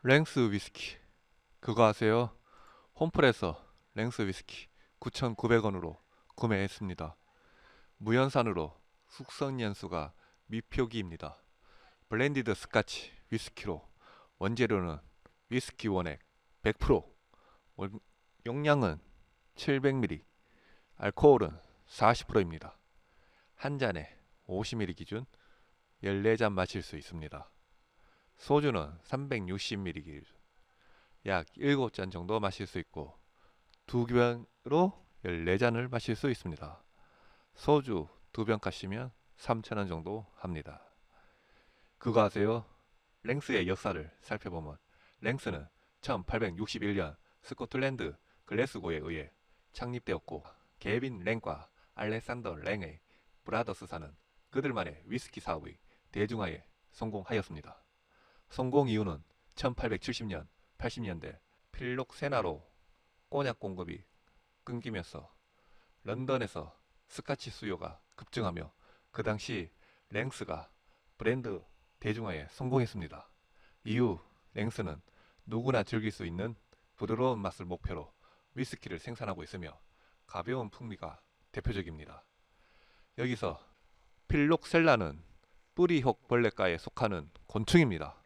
랭스 위스키 그거 아세요? 홈플에서 랭스 위스키 9,900원으로 구매했습니다. 무연산으로 숙성 연수가 미표기입니다. 블렌디드 스카치 위스키로 원재료는 위스키 원액 100%, 용량은 700ml, 알코올은 40%입니다. 한 잔에 50ml 기준 14잔 마실 수 있습니다. 소주는 360ml 기준 약 7잔 정도 마실 수 있고 두 병으로 14잔을 마실 수 있습니다. 소주 두 병 값이면 3,000원 정도 합니다. 그거 아세요? 랭스의 역사를 살펴보면 랭스는 1861년 스코틀랜드 글래스고에 의해 창립되었고 개빈 랭과 알렉산더 랭의 브라더스사는 그들만의 위스키 사업의 대중화에 성공하였습니다. 성공 이유는 1870년, 80년대 필록세나로 꼬냑 공급이 끊기면서 런던에서 스카치 수요가 급증하며 그 당시 랭스가 브랜드 대중화에 성공했습니다. 이후 랭스는 누구나 즐길 수 있는 부드러운 맛을 목표로 위스키를 생산하고 있으며 가벼운 풍미가 대표적입니다. 여기서 필록셀라는 뿌리혹 벌레과에 속하는 곤충입니다.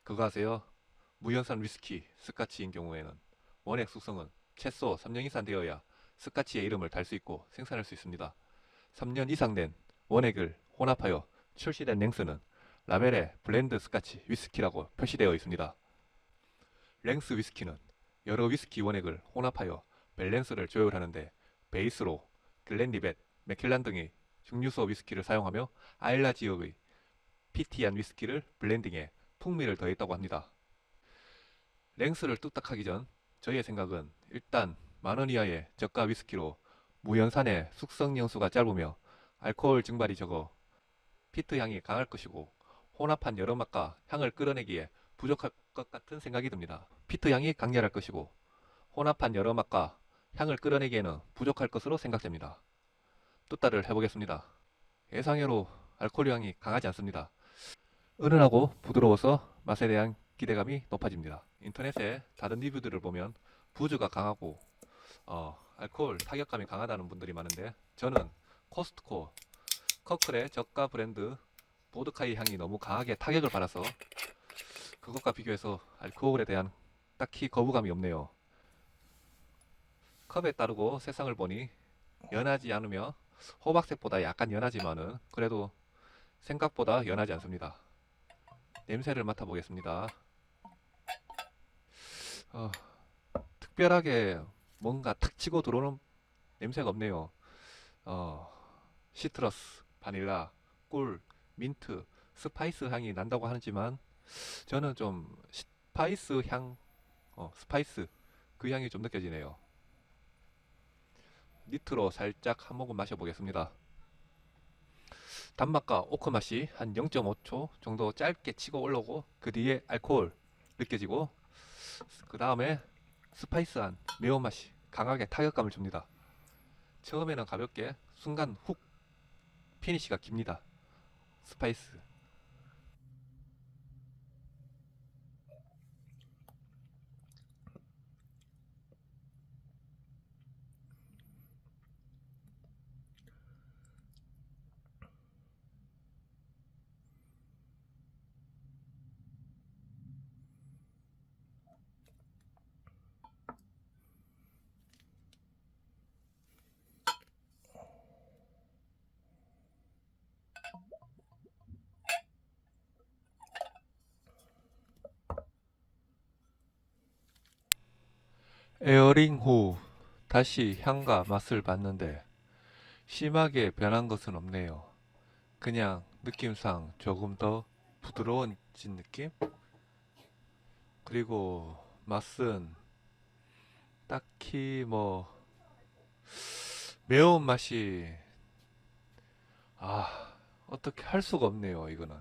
그거 아세요? 무연산 위스키, 스카치인 경우에는 원액 숙성은 최소 3년 이상 되어야 스카치의 이름을 달 수 있고 생산할 수 있습니다. 3년 이상 된 원액을 혼합하여 출시된 랭스는 라벨에 블렌드 스카치 위스키라고 표시되어 있습니다. 랭스 위스키는 여러 위스키 원액을 혼합하여 밸런스를 조율하는데 베이스로 글렌리벳, 맥켈란 등의 증류소 위스키를 사용하며 아일라 지역의 피티한 위스키를 블렌딩해 풍미를 더했다고 합니다. 랭스를 뚝딱하기 전 저희의 생각은 일단 만원 이하의 저가 위스키로 무연산의 숙성 연수가 짧으며 알코올 증발이 적어 피트 향이 강할 것이고 혼합한 여러 맛과 향을 끌어내기에 부족할 것 같은 생각이 듭니다. 피트 향이 강렬할 것이고 혼합한 여러 맛과 향을 끌어내기에는 부족할 것으로 생각됩니다. 뚜따를 해보겠습니다. 예상외로 알코올 향이 강하지 않습니다. 은은하고 부드러워서 맛에 대한 기대감이 높아집니다. 인터넷에 다른 리뷰들을 보면 부주가 강하고 알코올 타격감이 강하다는 분들이 많은데 저는 코스트코 커클의 저가 브랜드 보드카이 향이 너무 강하게 타격을 받아서 그것과 비교해서 알코올에 대한 딱히 거부감이 없네요. 컵에 따르고 세상을 보니 연하지 않으며 호박색보다 약간 연하지만은 그래도 생각보다 연하지 않습니다. 냄새를 맡아보겠습니다. 어, 특별하게 뭔가 탁 치고 들어오는 냄새가 없네요. 어, 시트러스, 바닐라, 꿀, 민트, 스파이스 향이 난다고 하지만 저는 좀 스파이스 향, 스파이스 그 향이 좀 느껴지네요. 니트로 살짝 한 모금 마셔보겠습니다. 단맛과 오크 맛이 한 0.5초 정도 짧게 치고 올라오고 그 뒤에 알코올 느껴지고 그 다음에 스파이스한 매운맛이 강하게 타격감을 줍니다. 처음에는 가볍게 순간 훅 피니시가 깁니다. 스파이스 에어링 후 다시 향과 맛을 봤는데 심하게 변한 것은 없네요. 그냥 느낌상 조금 더 부드러워진 느낌? 그리고 맛은 딱히 뭐 매운맛이 어떻게 할 수가 없네요, 이거는.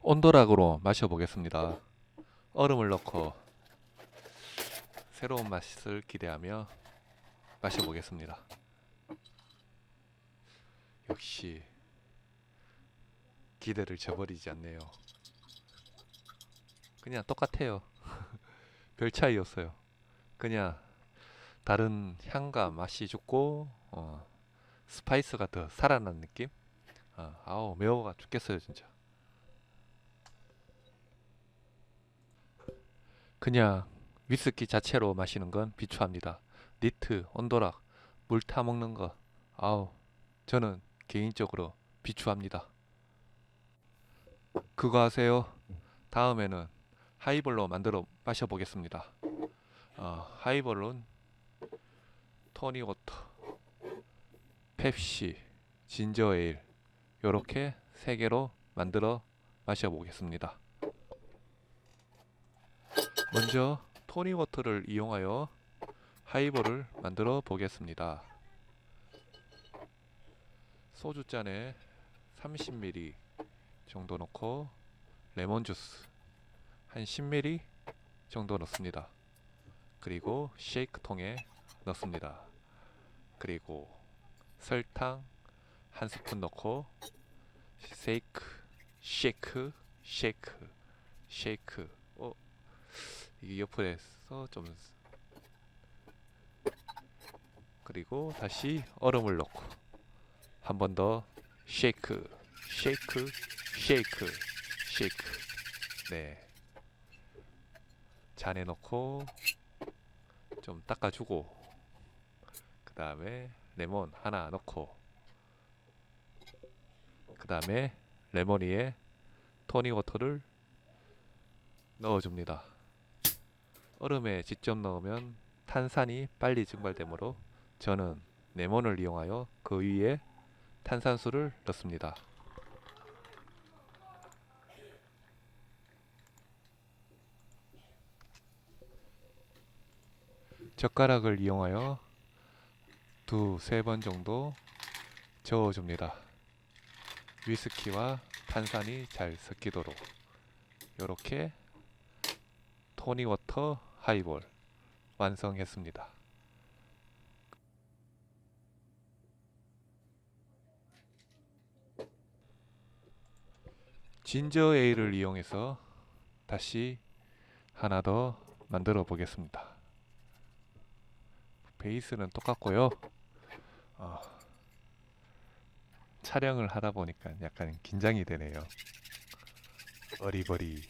온도락으로 마셔보겠습니다. 얼음을 넣고 새로운 맛을 기대하며 마셔보겠습니다. 역시 기대를 저버리지 않네요. 그냥 똑같아요. 별 차이였어요. 그냥 다른 향과 맛이 죽고 스파이스가 더 살아난 느낌? 아우 매워가 죽겠어요 진짜. 그냥 위스키 자체로 마시는 건 비추합니다. 니트, 온도락, 물 타먹는 거 아우 저는 개인적으로 비추합니다. 그거 아세요? 다음에는 하이볼로 만들어 마셔보겠습니다. 하이볼은 토닉워터, 펩시, 진저에일 요렇게 세 개로 만들어 마셔보겠습니다. 먼저 토닉워터를 이용하여 하이볼을 만들어 보겠습니다. 소주잔에 30ml 정도 넣고 레몬주스 한 10ml 정도 넣습니다. 그리고 쉐이크통에 넣습니다. 그리고 설탕 한 스푼 넣고 쉐이크 이게 옆에서 좀 그리고 다시 얼음을 넣고 한 번 더 쉐이크 네 잔에 넣고 좀 닦아주고 그 다음에 레몬 하나 넣고 그 다음에 레몬 위에 토닉워터를 넣어줍니다. 얼음에 직접 넣으면 탄산이 빨리 증발되므로 저는 레몬을 이용하여 그 위에 탄산수를 넣습니다. 젓가락을 이용하여 두세 번 정도 저어줍니다. 위스키와 탄산이 잘 섞이도록 이렇게 토닉워터 하이볼 완성했습니다. 진저 에일을 이용해서 다시 하나 더 만들어 보겠습니다. 베이스는 똑같고요. 촬영을 하다 보니까 약간 긴장이 되네요. 어리버리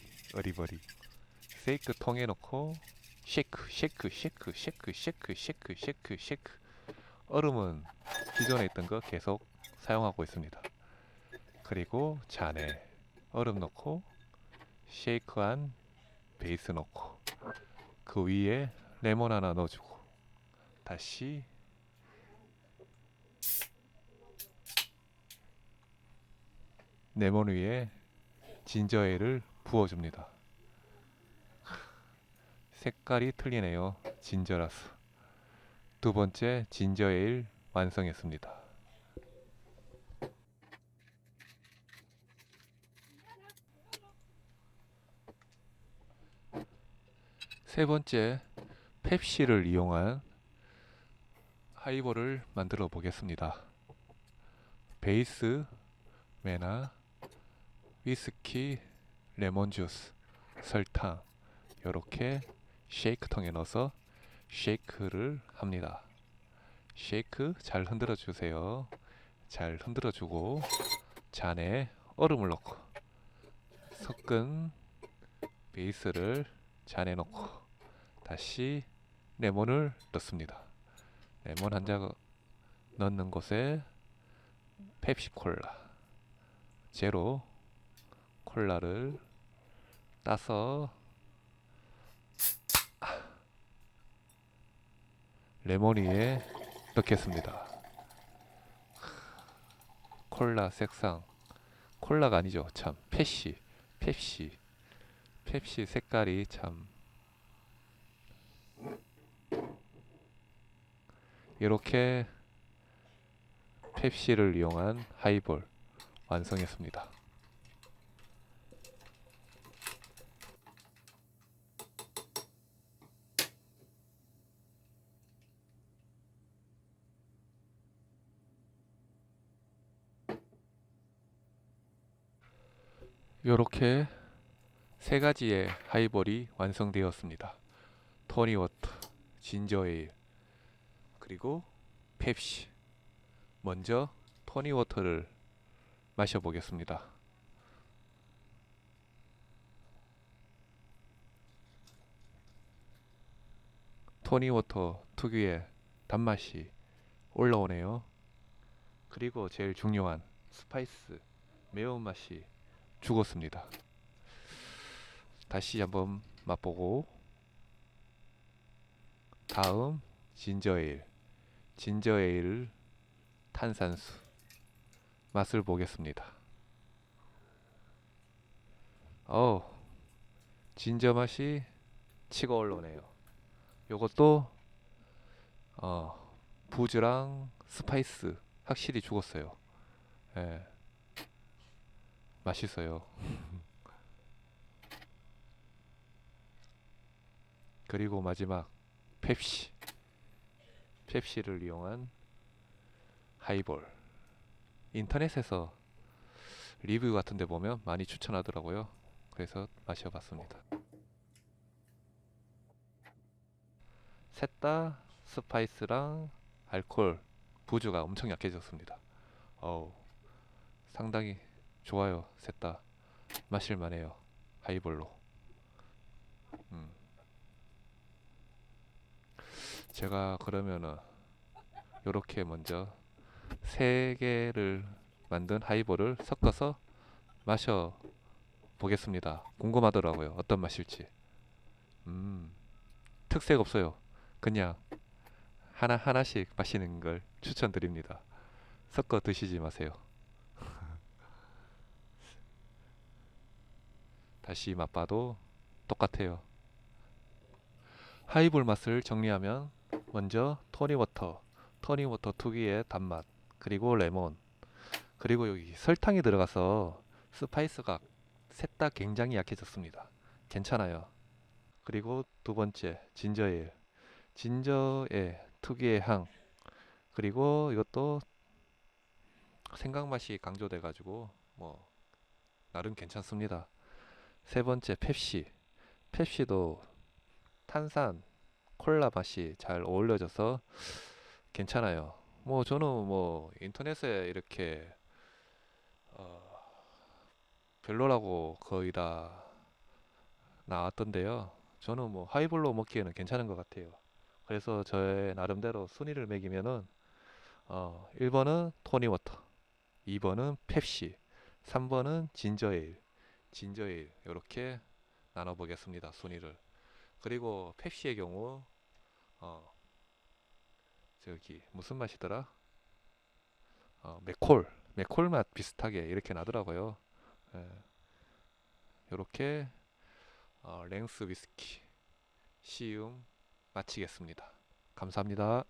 쉐이크 통에 넣고 쉐이크 얼음은 기존에 있던 거 계속 사용하고 있습니다. 그리고 잔에 얼음 넣고 쉐이크한 베이스 넣고 그 위에 레몬 하나 넣어주고 다시 레몬 위에 진저에일을 부어줍니다. 색깔이 틀리네요. 진저라서. 두 번째 진저에일 완성했습니다. 세 번째 펩시를 이용한 하이볼을 만들어 보겠습니다. 베이스, 메나, 위스키, 레몬주스, 설탕 이렇게 쉐이크통에 넣어서 쉐이크를 합니다. 쉐이크 잘 흔들어 주세요. 잘 흔들어 주고 잔에 얼음을 넣고 섞은 베이스를 잔에 넣고 다시 레몬을 넣습니다. 레몬 한 장 넣는 곳에 펩시콜라 제로 콜라를 따서 레몬 위에 넣겠습니다. 콜라 색상 콜라가 아니죠. 참 펩시 색깔이 참 이렇게 펩시를 이용한 하이볼 완성했습니다. 요렇게 세 가지의 하이볼이 완성되었습니다. 토니워터, 진저에일, 그리고 펩시. 먼저 토니워터를 마셔보겠습니다. 토니워터 특유의 단맛이 올라오네요. 그리고 제일 중요한 스파이스, 매운맛이 죽었습니다. 다시 한번 맛보고, 다음 진저에일, 진저에일 탄산수 맛을 보겠습니다. 어우, 진저 맛이 치고 올라오네요. 요것도 부즈랑 스파이스 확실히 죽었어요. 예, 맛있어요. 그리고 마지막 펩시, 펩시를 이용한 하이볼. 인터넷에서 리뷰 같은 데 보면 많이 추천하더라고요. 그래서 마셔봤습니다. 셋 다 스파이스랑 알코올, 부주가 엄청 약해졌습니다. 어우, 상당히 좋아요. 셋 다 마실만해요. 하이볼로. 음, 제가 그러면은 요렇게 먼저 세 개를 만든 하이볼을 섞어서 마셔 보겠습니다. 궁금하더라고요. 어떤 맛일지. 음, 특색 없어요. 그냥 하나씩 마시는 걸 추천드립니다. 섞어 드시지 마세요. 다시 맛봐도 똑같아요. 하이볼 맛을 정리하면 먼저 토니워터, 토니워터 특유의 단맛, 그리고 레몬, 그리고 여기 설탕이 들어가서 스파이스가 셋 다 굉장히 약해졌습니다. 괜찮아요. 그리고 두 번째 진저에일, 진저의 특유의 향, 그리고 이것도 생강 맛이 강조돼 가지고 뭐 나름 괜찮습니다. 세 번째 펩시, 펩시도 탄산 콜라 맛이 잘 어울려져서 괜찮아요. 뭐 저는 뭐 인터넷에 이렇게 어, 별로라고 거의 다 나왔던데요. 저는 뭐 하이볼로 먹기에는 괜찮은 것 같아요. 그래서 저의 나름대로 순위를 매기면은 1번은 토니워터, 2번은 펩시, 3번은 진저에일, 진저에일 이렇게 나눠보겠습니다. 순위를. 그리고 펩시의 경우 어, 저기 무슨 맛이더라? 맥콜 맛 비슷하게 이렇게 나더라고요. 예, 이렇게 랭스 위스키 시음 마치겠습니다. 감사합니다.